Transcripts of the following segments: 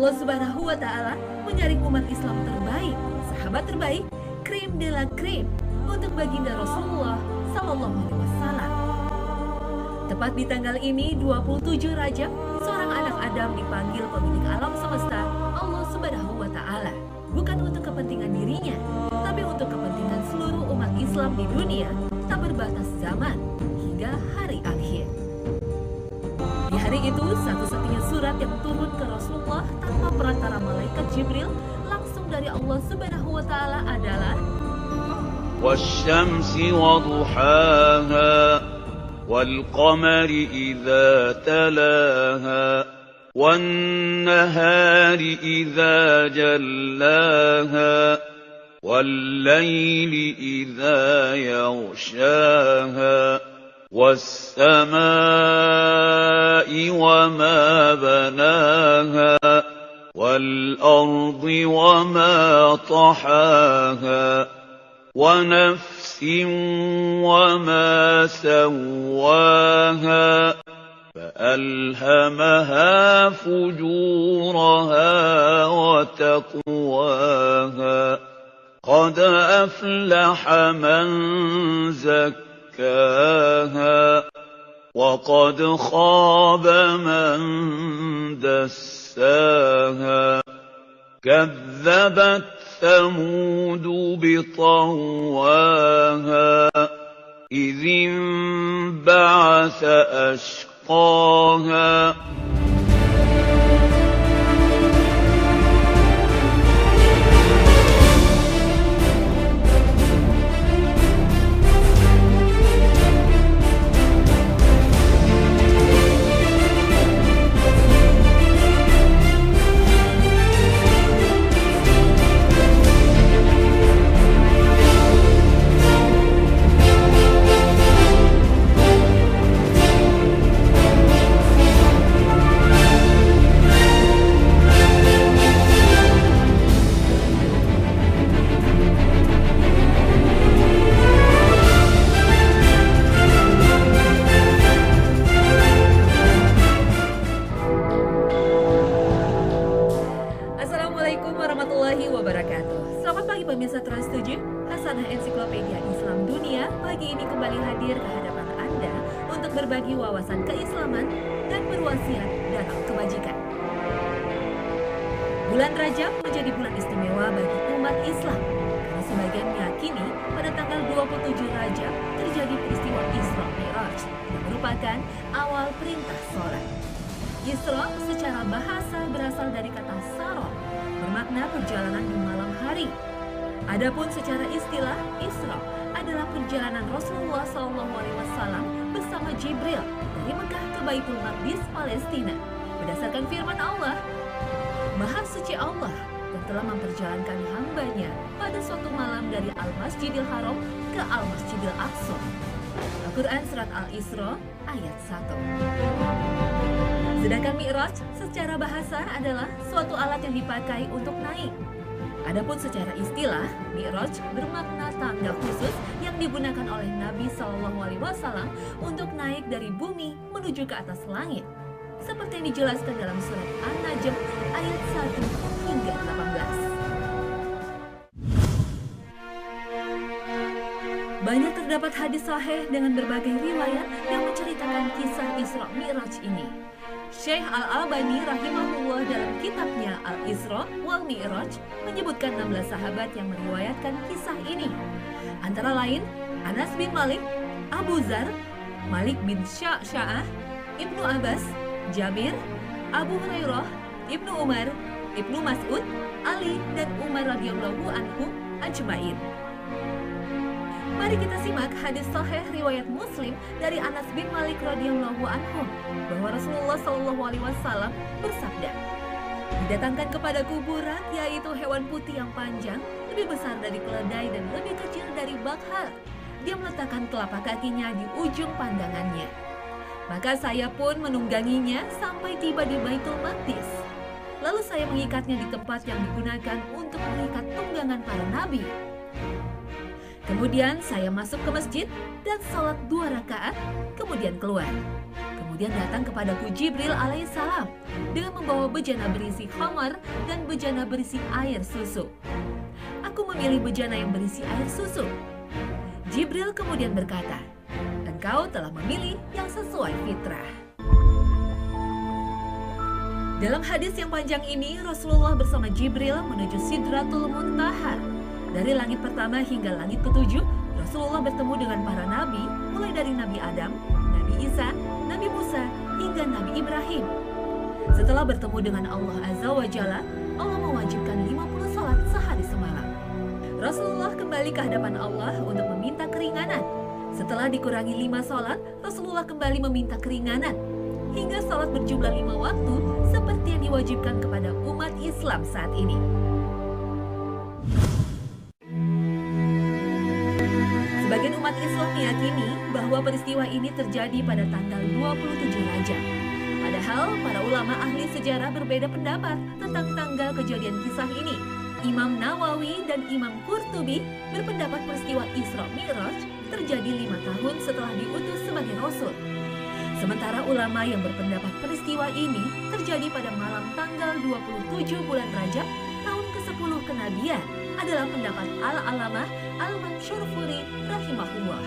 Allah Subhanahu wa Ta'ala menyaring umat Islam terbaik, sahabat terbaik, krim de la krim untuk baginda Rasulullah Sallallahu Alaihi Wasallam. Tepat di tanggal ini 27 Rajab, seorang anak Adam dipanggil pemilik alam semesta Allah Subhanahu wa Ta'ala, bukan untuk kepentingan dirinya, tapi untuk kepentingan seluruh umat Islam di dunia, tak berbatas zaman hingga hari akhir. Di hari itu, satu-satunya surat yang turun ke Rasulullah tanpa perantara malaikat Jibril langsung dari Allah Subhanahu wa Ta'ala adalah Wasyamsi wa duhaha wal qamari idza talaha wan nahari idza jallaha wal laili idza yaghshaha والسماء وما بناها والأرض وما طحاها ونفس وما سواها فألهمها فجورها وتقواها قد أفلح من زكاها وقد خاب من دساها كذبت ثمود بطغواها إذ انبعث أشقاها Selamat pagi pemirsa Trans 7, Hasanah Ensiklopedia Islam Dunia pagi ini kembali hadir ke hadapan Anda untuk berbagi wawasan keislaman dan berwasiat dalam kebajikan. Bulan Rajab menjadi bulan istimewa bagi umat Islam karena sebagian meyakini pada tanggal 27 Rajab terjadi peristiwa Isra Mi'raj yang merupakan awal perintah sholat. Isra secara bahasa berasal dari kata sarah, bermakna perjalanan di malam hari. Adapun secara istilah, Isra adalah perjalanan Rasulullah SAW bersama Jibril dari Mekah ke Baitul Maqdis, Palestina. Berdasarkan firman Allah, Maha Suci Allah yang telah memperjalankan hambanya pada suatu malam dari Al-Masjidil Haram ke Al-Masjidil Aqsa. Al-Quran Surat Al-Isra ayat 1. Sedangkan Mi'raj secara bahasa adalah suatu alat yang dipakai untuk naik. Adapun secara istilah, Mi'raj bermakna tangga khusus yang digunakan oleh Nabi SAW untuk naik dari bumi menuju ke atas langit, seperti yang dijelaskan dalam surat An-Najm ayat 1 hingga 18. Banyak terdapat hadis sahih dengan berbagai riwayat yang menceritakan kisah Isra Mi'raj ini. Syekh Al-Albani rahimahullah dalam kitabnya Al-Isra wal Mi'raj menyebutkan 16 sahabat yang meriwayatkan kisah ini. Antara lain Anas bin Malik, Abu Zar, Malik bin Sya'ah, Ibnu Abbas, Jabir, Abu Hurairah, Ibnu Umar, Ibnu Mas'ud, Ali dan Umar radhiyallahu anhum ajmain. Mari kita simak hadis sahih riwayat Muslim dari Anas bin Malik radhiyallahu anhu bahwa Rasulullah SAW bersabda, "Didatangkan kepadaku burak, yaitu hewan putih yang panjang, lebih besar dari keledai dan lebih kecil dari bakhal. Dia meletakkan telapak kakinya di ujung pandangannya. Maka saya pun menungganginya sampai tiba di Baitul Maqdis. Lalu saya mengikatnya di tempat yang digunakan untuk mengikat tunggangan para nabi. Kemudian saya masuk ke masjid dan sholat 2 rakaat, kemudian keluar. Kemudian datang kepadaku Jibril alaihissalam, dengan membawa bejana berisi khamar dan bejana berisi air susu. Aku memilih bejana yang berisi air susu. Jibril kemudian berkata, engkau telah memilih yang sesuai fitrah. Dalam hadis yang panjang ini, Rasulullah bersama Jibril menuju Sidratul Muntaha. Dari langit pertama hingga langit ketujuh, Rasulullah bertemu dengan para nabi, mulai dari Nabi Adam, Nabi Isa, Nabi Musa, hingga Nabi Ibrahim. Setelah bertemu dengan Allah Azza wa Jalla, Allah mewajibkan 50 salat sehari semalam. Rasulullah kembali ke hadapan Allah untuk meminta keringanan. Setelah dikurangi 5 salat, Rasulullah kembali meminta keringanan, hingga salat berjumlah 5 waktu seperti yang diwajibkan kepada umat Islam saat ini. Sebagian umat Islam meyakini bahwa peristiwa ini terjadi pada tanggal 27 Rajab. Padahal para ulama ahli sejarah berbeda pendapat tentang tanggal kejadian kisah ini. Imam Nawawi dan Imam Qurtubi berpendapat peristiwa Isra Mi'raj terjadi 5 tahun setelah diutus sebagai Rasul. Sementara ulama yang berpendapat peristiwa ini terjadi pada malam tanggal 27 bulan Rajab tahun ke-10 kenabian adalah pendapat Al-Alamah Al-Mansyurfuri rahimahullah.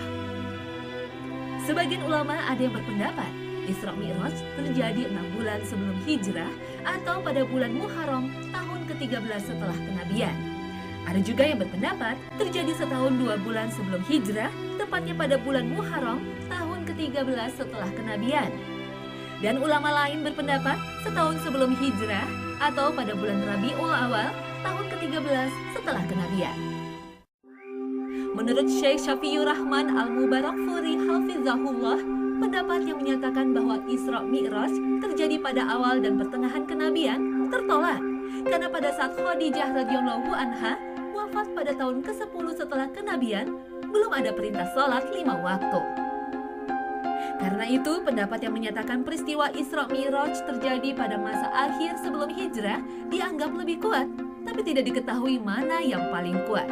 Sebagian ulama ada yang berpendapat Isra Mi'raj terjadi 6 bulan sebelum hijrah atau pada bulan Muharram tahun ke-13 setelah kenabian. Ada juga yang berpendapat terjadi setahun 2 bulan sebelum hijrah, tepatnya pada bulan Muharram tahun ke-13 setelah kenabian. Dan ulama lain berpendapat setahun sebelum hijrah atau pada bulan Rabiul Awal tahun ke-13 setelah kenabian. Menurut Syekh Syafiur Rahman Al-Mubarakfuri hafizahullah, pendapat yang menyatakan bahwa Isra Mi'raj terjadi pada awal dan pertengahan kenabian tertolak karena pada saat Khadijah radhiyallahu anha wafat pada tahun ke-10 setelah kenabian belum ada perintah salat 5 waktu. Karena itu, pendapat yang menyatakan peristiwa Isra Mi'raj terjadi pada masa akhir sebelum hijrah dianggap lebih kuat, tapi tidak diketahui mana yang paling kuat.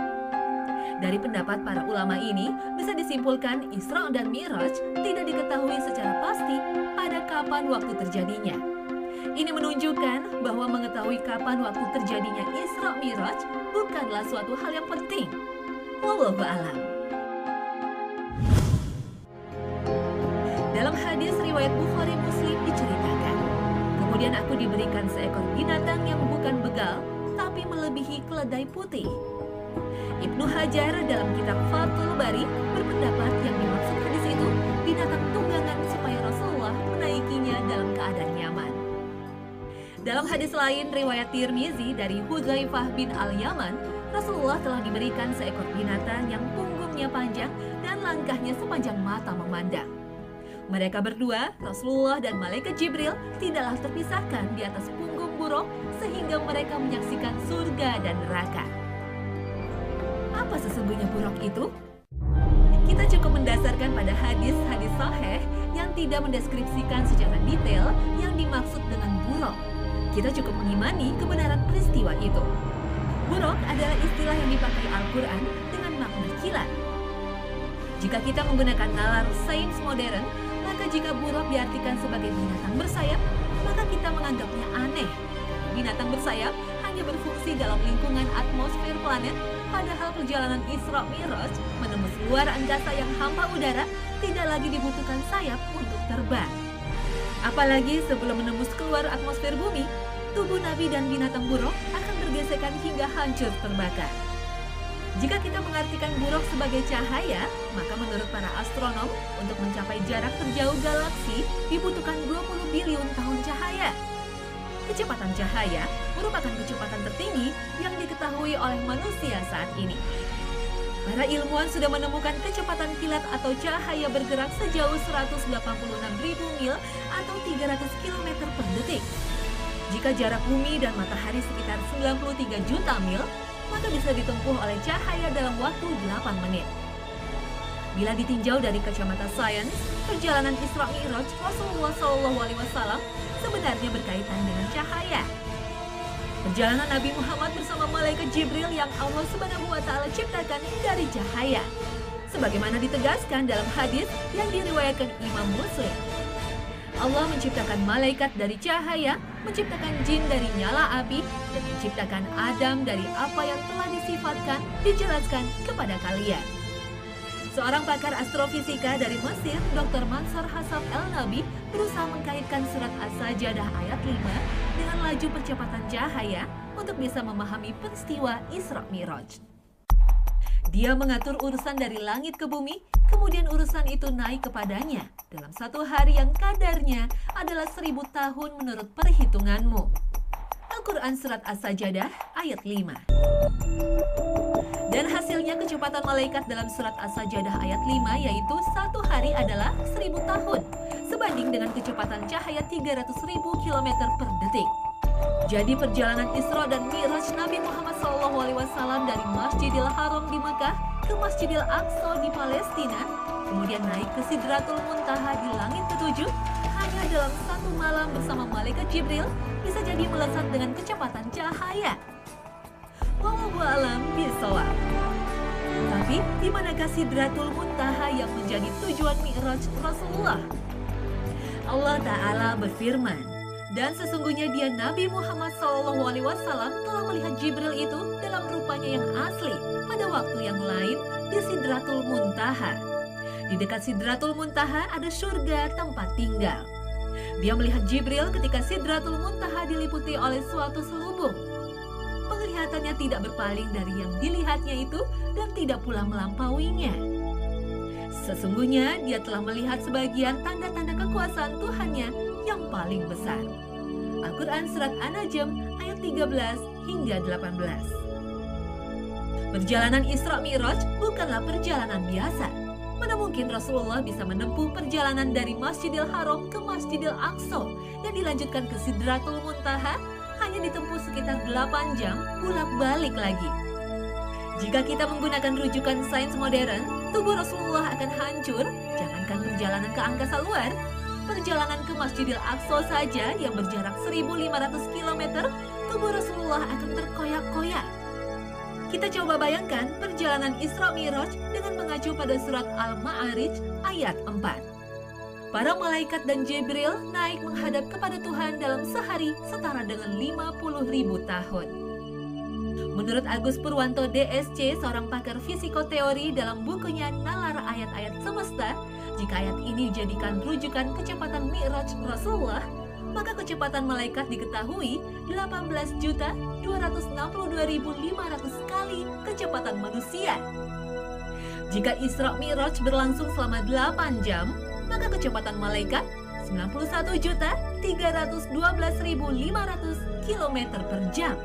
Dari pendapat para ulama ini, bisa disimpulkan Isra dan Mi'raj tidak diketahui secara pasti pada kapan waktu terjadinya. Ini menunjukkan bahwa mengetahui kapan waktu terjadinya Isra Mi'raj bukanlah suatu hal yang penting. Wallahu a'lam. Dalam hadis riwayat Bukhari Muslim diceritakan, kemudian aku diberikan seekor binatang yang bukan begal, tapi melebihi keledai putih. Ibnu Hajar dalam kitab Fathul Bari berpendapat yang dimaksud hadis itu binatang tunggangan supaya Rasulullah menaikinya dalam keadaan nyaman. Dalam hadis lain riwayat Tirmizi dari Hudzaifah bin Al-Yaman, Rasulullah telah diberikan seekor binatang yang punggungnya panjang dan langkahnya sepanjang mata memandang. Mereka berdua, Rasulullah dan Malaikat Jibril, tidaklah terpisahkan di atas punggung buruk sehingga mereka menyaksikan surga dan neraka. Apa sesungguhnya buruk itu? Kita cukup mendasarkan pada hadis-hadis sahih yang tidak mendeskripsikan secara detail yang dimaksud dengan buruk. Kita cukup mengimani kebenaran peristiwa itu. Buruk adalah istilah yang dipakai Al-Quran dengan makna kilat. Jika kita menggunakan nalar sains modern, maka jika buruk diartikan sebagai binatang bersayap, maka kita menganggapnya aneh. Binatang bersayap hanya berfungsi dalam lingkungan atmosfer planet, padahal perjalanan Isra Mi'raj menembus luar angkasa yang hampa udara tidak lagi dibutuhkan sayap untuk terbang. Apalagi sebelum menembus keluar atmosfer bumi, tubuh Nabi dan binatang buruk akan bergesekan hingga hancur terbakar. Jika kita mengartikan buruk sebagai cahaya, maka menurut para astronom, untuk mencapai jarak terjauh galaksi dibutuhkan 20 bilion tahun cahaya. Kecepatan cahaya merupakan kecepatan tertinggi yang diketahui oleh manusia saat ini. Para ilmuwan sudah menemukan kecepatan kilat atau cahaya bergerak sejauh 186.000 mil atau 300 km per detik. Jika jarak bumi dan matahari sekitar 93 juta mil, maka bisa ditempuh oleh cahaya dalam waktu 8 menit. Bila ditinjau dari kacamata sains, perjalanan Isra Mi'raj Rasulullah SAW sebenarnya berkaitan dengan cahaya. Perjalanan Nabi Muhammad bersama Malaikat Jibril yang Allah Subhanahu wa Ta'ala ciptakan dari cahaya, sebagaimana ditegaskan dalam hadis yang diriwayatkan Imam Muslim. Allah menciptakan malaikat dari cahaya, menciptakan jin dari nyala api, dan menciptakan Adam dari apa yang telah disifatkan, dijelaskan kepada kalian. Seorang pakar astrofisika dari Mesir, Dr. Mansur Hassab El-Nabi, berusaha mengkaitkan surat As-Sajadah ayat 5 dengan laju percepatan cahaya untuk bisa memahami peristiwa Isra Mi'raj. Dia mengatur urusan dari langit ke bumi, kemudian urusan itu naik kepadanya dalam satu hari yang kadarnya adalah 1000 tahun menurut perhitunganmu. Al-Quran Surat As-Sajadah ayat 5. Dan hasilnya kecepatan malaikat dalam Surat As-Sajadah ayat 5 yaitu satu hari adalah 1000 tahun, sebanding dengan kecepatan cahaya 300.000 km per detik. Jadi perjalanan Isra dan Mi'raj Nabi Muhammad SAW dari Masjidil Haram di Mekah ke Masjidil Aqsa di Palestina, kemudian naik ke Sidratul Muntaha di langit ketujuh, hanya dalam satu malam bersama malaikat Jibril bisa jadi melesat dengan kecepatan cahaya. Wallahu a'lam bishawab. Tapi di manakah Sidratul Muntaha yang menjadi tujuan Mi'raj Rasulullah? Allah Ta'ala berfirman, dan sesungguhnya dia Nabi Muhammad SAW telah melihat Jibril itu dalam rupanya yang asli pada waktu yang lain di Sidratul Muntaha. Di dekat Sidratul Muntaha ada surga tempat tinggal. Dia melihat Jibril ketika Sidratul Muntaha diliputi oleh suatu selubung. Penglihatannya tidak berpaling dari yang dilihatnya itu dan tidak pula melampauinya. Sesungguhnya dia telah melihat sebagian tanda-tanda kekuasaan Tuhannya yang paling besar. Al-Quran Surat An-Najm ayat 13 hingga 18. Perjalanan Isra Mi'raj bukanlah perjalanan biasa. Mana mungkin Rasulullah bisa menempuh perjalanan dari Masjidil Haram ke Masjidil Aqsa dan dilanjutkan ke Sidratul Muntaha hanya ditempuh sekitar 8 jam bolak-balik lagi. Jika kita menggunakan rujukan sains modern, tubuh Rasulullah akan hancur, jangankan perjalanan ke angkasa luar. Perjalanan ke Masjidil Aqsa saja yang berjarak 1.500 km, tubuh Rasulullah akan terkoyak-koyak. Kita coba bayangkan perjalanan Isra Mi'raj dengan mengacu pada surat Al-Ma'arij ayat 4. Para malaikat dan Jibril naik menghadap kepada Tuhan dalam sehari setara dengan 50.000 tahun. Menurut Agus Purwanto DSC, seorang pakar fisikoteori, dalam bukunya Nalar Ayat-Ayat Semesta, jika ayat ini dijadikan rujukan kecepatan Mi'raj Rasulullah, maka kecepatan malaikat diketahui 18.262.500 kali kecepatan manusia. Jika Isra Mi'raj berlangsung selama 8 jam, maka kecepatan malaikat 91.312.500 km per jam.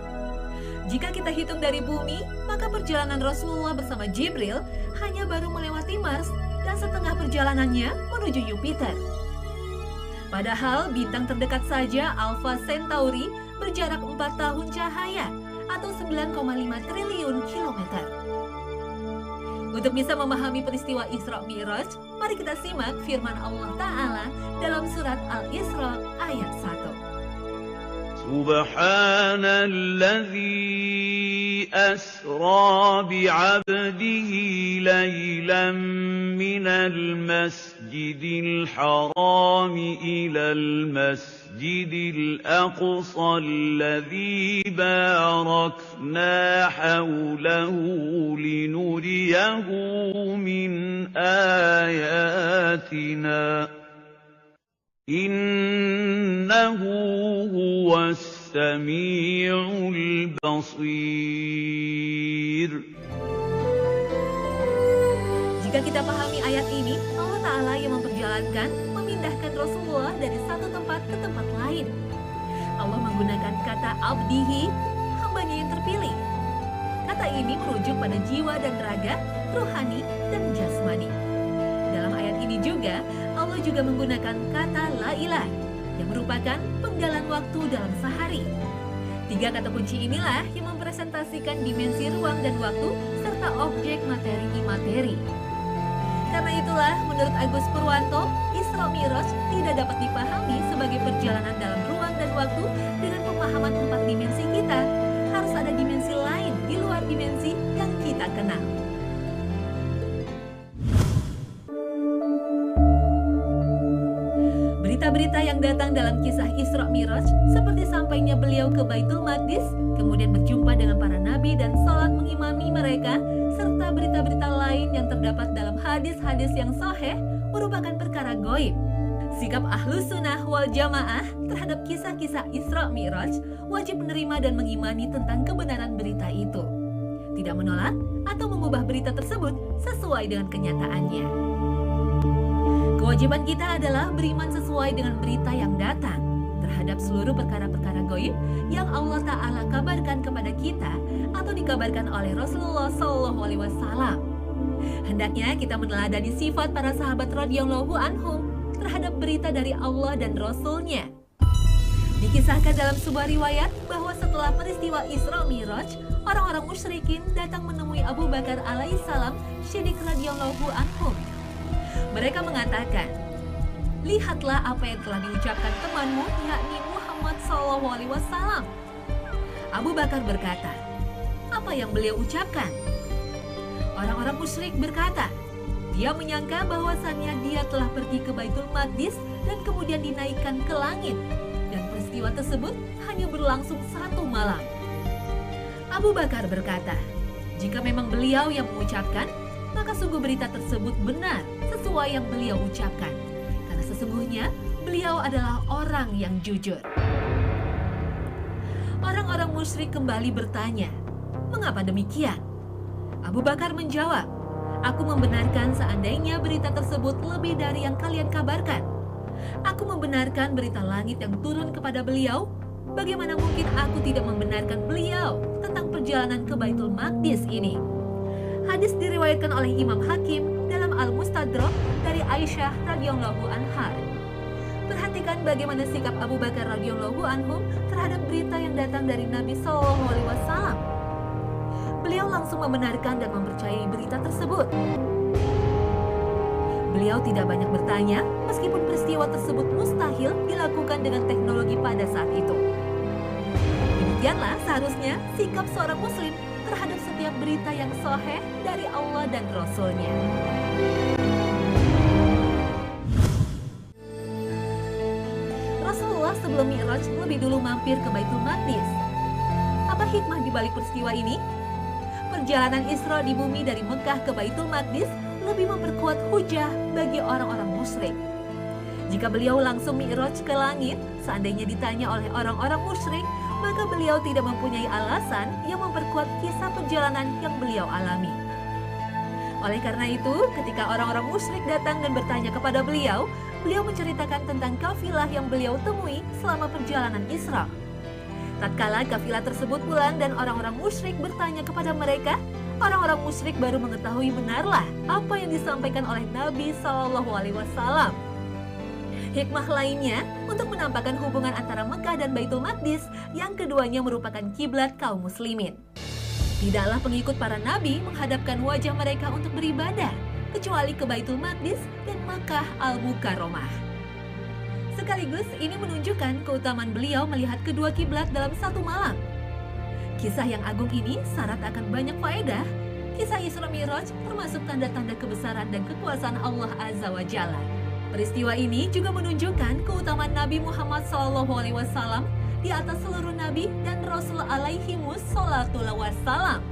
Jika kita hitung dari bumi, maka perjalanan Rasulullah bersama Jibril hanya baru melewati Mars dan setengah perjalanannya menuju Jupiter. Padahal bintang terdekat saja Alpha Centauri berjarak 4 tahun cahaya atau 9,5 triliun kilometer. Untuk bisa memahami peristiwa Isra Mi'raj, mari kita simak firman Allah Ta'ala dalam surat Al-Isra ayat 1. Subhanalladzi asra bi'abdihi laylan minal masjidil haram ilal masjidil aqsa alladzi barakna hawlahu linuriyahu min ayatina. Innahu huwas sami'ul basir. Jika kita pahami ayat ini, Allah Ta'ala yang memindahkan Rasulullah dari satu tempat ke tempat lain. Allah menggunakan kata abdihi, hambanya yang terpilih. Kata ini merujuk pada jiwa dan raga, rohani dan jasmani. Dalam ayat ini juga, Allah juga menggunakan kata la ilah, yang merupakan penggalan waktu dalam sehari. 3 kata kunci inilah yang mempresentasikan dimensi ruang dan waktu serta objek materi-imateri. Karena itulah, menurut Agus Purwanto, Isra Mi'raj tidak dapat dipahami sebagai perjalanan dalam ruang dan waktu dengan pemahaman 4 dimensi kita. Harus ada dimensi lain di luar dimensi yang kita kenal. berita yang datang dalam kisah Isra Miraj seperti sampainya beliau ke Baitul Maqdis, kemudian berjumpa dengan para nabi dan salat mengimami mereka, serta berita-berita lain yang terdapat dalam hadis-hadis yang sahih merupakan perkara gaib. Sikap Ahlus Sunnah wal Jamaah terhadap kisah-kisah Isra Miraj wajib menerima dan mengimani tentang kebenaran berita itu, tidak menolak atau mengubah berita tersebut sesuai dengan kenyataannya. Kewajiban kita adalah beriman sesuai dengan berita yang datang terhadap seluruh perkara-perkara gaib yang Allah Ta'ala kabarkan kepada kita atau dikabarkan oleh Rasulullah SAW. Hendaknya kita meneladani sifat para sahabat radhiyallahu anhum terhadap berita dari Allah dan Rasul-Nya. Dikisahkan dalam sebuah riwayat bahwa setelah peristiwa Isra Miraj, orang-orang musyrikin datang menemui Abu Bakar alaihissalam Siddiq radhiyallahu anhum. Mereka mengatakan, "Lihatlah apa yang telah diucapkan temanmu, yakni Muhammad SAW." Abu Bakar berkata, "Apa yang beliau ucapkan?" Orang-orang musyrik berkata, "Dia menyangka bahwasannya dia telah pergi ke Baitul Maqdis dan kemudian dinaikkan ke langit, dan peristiwa tersebut hanya berlangsung 1 malam." Abu Bakar berkata, "Jika memang beliau yang mengucapkan, maka sungguh berita tersebut benar sesuai yang beliau ucapkan, karena sesungguhnya beliau adalah orang yang jujur." Orang-orang musyrik kembali bertanya, "Mengapa demikian?" Abu Bakar menjawab, "Aku membenarkan seandainya berita tersebut lebih dari yang kalian kabarkan. Aku membenarkan berita langit yang turun kepada beliau. Bagaimana mungkin aku tidak membenarkan beliau tentang perjalanan ke Baitul Maqdis ini?" Hadis diriwayatkan oleh Imam Hakim dalam Al-Mustadrak dari Aisyah radhiyallahu anha. Perhatikan bagaimana sikap Abu Bakar radhiyallahu anhu terhadap berita yang datang dari Nabi SAW. Beliau langsung membenarkan dan mempercayai berita tersebut. Beliau tidak banyak bertanya, meskipun peristiwa tersebut mustahil dilakukan dengan teknologi pada saat itu. Demikianlah seharusnya sikap seorang muslim terhadap setiap berita yang sahih dari Allah dan Rasul-Nya. Rasulullah sebelum Mi'raj lebih dulu mampir ke Baitul Maqdis. Apa hikmah di balik peristiwa ini? Perjalanan Isra di bumi dari Mekah ke Baitul Maqdis lebih memperkuat hujah bagi orang-orang musyrik. Jika beliau langsung Mi'raj ke langit, seandainya ditanya oleh orang-orang musyrik, maka beliau tidak mempunyai alasan yang memperkuat kisah perjalanan yang beliau alami. Oleh karena itu, ketika orang-orang musyrik datang dan bertanya kepada beliau, beliau menceritakan tentang kafilah yang beliau temui selama perjalanan Isra. Tatkala kafilah tersebut pulang dan orang-orang musyrik bertanya kepada mereka, orang-orang musyrik baru mengetahui benarlah apa yang disampaikan oleh Nabi SAW. Hikmah lainnya untuk menampakkan hubungan antara Mekah dan Baitul Maqdis yang keduanya merupakan kiblat kaum muslimin. Tidaklah pengikut para nabi menghadapkan wajah mereka untuk beribadah, kecuali ke Baitul Maqdis dan Makkah Al-Mukarramah. Sekaligus ini menunjukkan keutamaan beliau melihat kedua kiblat dalam 1 malam. Kisah yang agung ini syarat akan banyak faedah. Kisah Isra Mi'raj termasuk tanda-tanda kebesaran dan kekuasaan Allah Azza wa Jalla. Peristiwa ini juga menunjukkan keutamaan Nabi Muhammad SAW di atas seluruh Nabi dan Rasul alaihimus sholatul wassalam.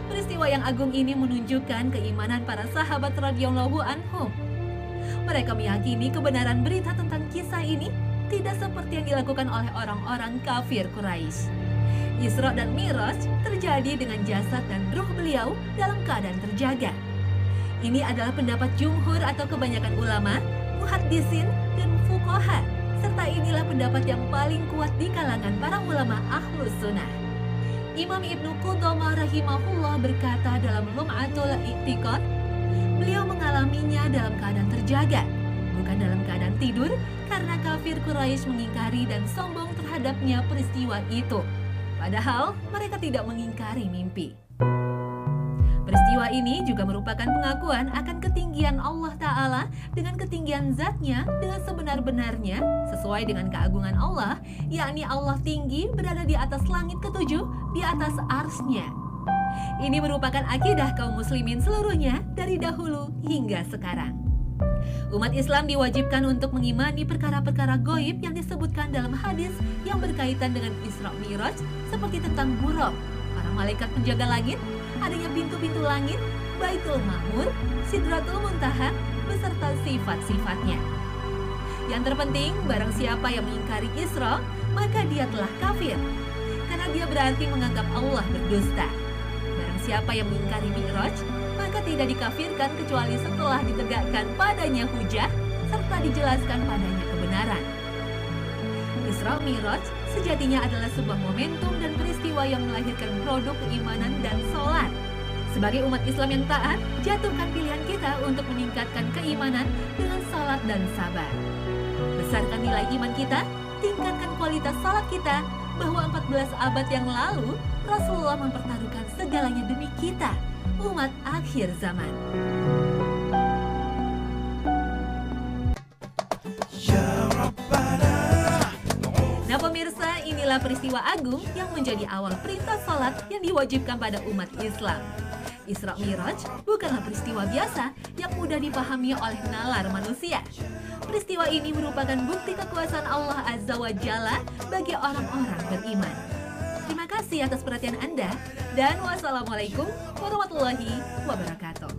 Peristiwa yang agung ini menunjukkan keimanan para sahabat radhiyallahu anhum. Mereka meyakini kebenaran berita tentang kisah ini tidak seperti yang dilakukan oleh orang-orang kafir Quraisy. Isra dan Mi'raj terjadi dengan jasad dan ruh beliau dalam keadaan terjaga. Ini adalah pendapat jumhur atau kebanyakan ulama, muhaddisin, dan fuqaha, serta inilah pendapat yang paling kuat di kalangan para ulama Ahlus Sunnah. Imam Ibnu Qudamah rahimahullah berkata dalam Lum'atul I'tiqad, beliau mengalaminya dalam keadaan terjaga, bukan dalam keadaan tidur, karena kafir Quraisy mengingkari dan sombong terhadapnya peristiwa itu. Padahal mereka tidak mengingkari mimpi. Peristiwa ini juga merupakan pengakuan akan ketinggian Allah Ta'ala dengan ketinggian zatnya dengan sebenar-benarnya sesuai dengan keagungan Allah, yakni Allah tinggi berada di atas langit ketujuh di atas arsy-Nya. Ini merupakan akidah kaum muslimin seluruhnya dari dahulu hingga sekarang. Umat Islam diwajibkan untuk mengimani perkara-perkara gaib yang disebutkan dalam hadis yang berkaitan dengan Isra Mi'raj, seperti tentang buraq, para malaikat penjaga langit, adanya pintu-pintu langit, Baitul Ma'mur, Sidratul Muntaha, beserta sifat-sifatnya. Yang terpenting, barang siapa yang mengingkari Isra, maka dia telah kafir, karena dia berarti menganggap Allah berdusta. Barang siapa yang mengingkari Mi'raj, maka tidak dikafirkan kecuali setelah ditegakkan padanya hujah serta dijelaskan padanya kebenaran. Isra Mi'raj sejatinya adalah sebuah momentum dan peristiwa yang melahirkan produk keimanan dan sholat. Sebagai umat Islam yang taat, jatuhkan pilihan kita untuk meningkatkan keimanan dengan sholat dan sabar. Besarkan nilai iman kita, tingkatkan kualitas sholat kita, bahwa 14 abad yang lalu Rasulullah mempertaruhkan segalanya demi kita, umat akhir zaman. Nah pemirsa, inilah peristiwa agung yang menjadi awal perintah salat yang diwajibkan pada umat Islam. Isra Mi'raj bukanlah peristiwa biasa yang mudah dipahami oleh nalar manusia. Peristiwa ini merupakan bukti kekuasaan Allah Azza wa Jalla bagi orang-orang beriman. Terima kasih atas perhatian Anda, dan wassalamualaikum warahmatullahi wabarakatuh.